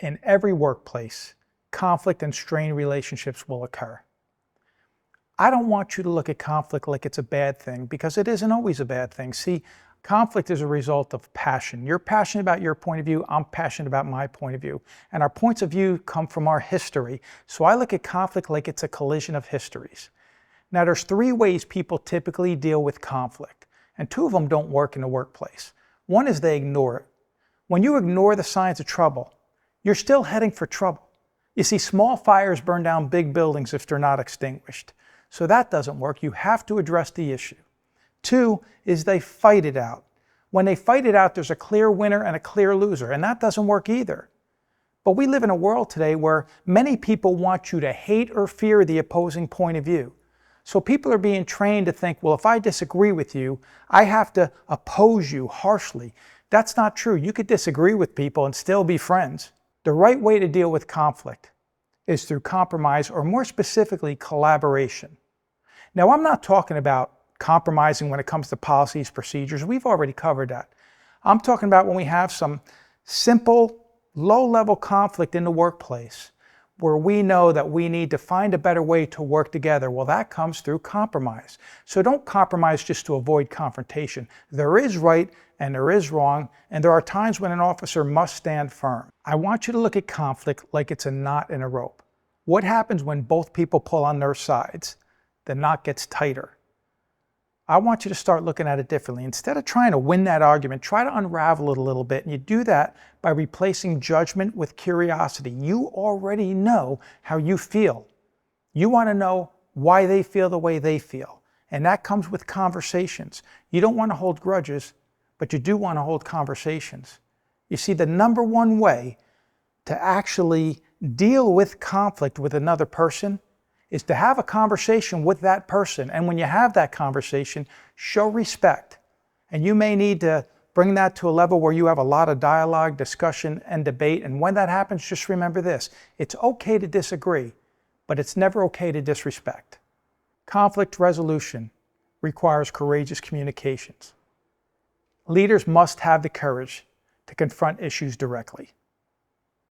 In every workplace, conflict and strained relationships will occur. I don't want you to look at conflict like it's a bad thing, because it isn't always a bad thing. See, conflict is a result of passion. You're passionate about your point of view, I'm passionate about my point of view. And our points of view come from our history. So I look at conflict like it's a collision of histories. Now there's 3 ways people typically deal with conflict, and 2 of them don't work in the workplace. One is they ignore it. When you ignore the signs of trouble, you're still heading for trouble. You see, small fires burn down big buildings if they're not extinguished. So that doesn't work. You have to address the issue. 2 is they fight it out. When they fight it out, there's a clear winner and a clear loser, and that doesn't work either. But we live in a world today where many people want you to hate or fear the opposing point of view. So people are being trained to think, well, if I disagree with you, I have to oppose you harshly. That's not true. You could disagree with people and still be friends. The right way to deal with conflict is through compromise, or more specifically, collaboration. Now, I'm not talking about compromising when it comes to policies, procedures. We've already covered that. I'm talking about when we have some simple, low-level conflict in the workplace where we know that we need to find a better way to work together. Well, that comes through compromise. So don't compromise just to avoid confrontation. There is right and there is wrong, and there are times when an officer must stand firm. I want you to look at conflict like it's a knot in a rope. What happens when both people pull on their sides? The knot gets tighter. I want you to start looking at it differently. Instead of trying to win that argument, try to unravel it a little bit. And you do that by replacing judgment with curiosity. You already know how you feel. You want to know why they feel the way they feel. And that comes with conversations. You don't want to hold grudges, but you do want to hold conversations. You see, the number one way to actually deal with conflict with another person is to have a conversation with that person. And when you have that conversation, show respect. And you may need to bring that to a level where you have a lot of dialogue, discussion, and debate. And when that happens, just remember this: it's okay to disagree, but it's never okay to disrespect. Conflict resolution requires courageous communications. Leaders must have the courage to confront issues directly.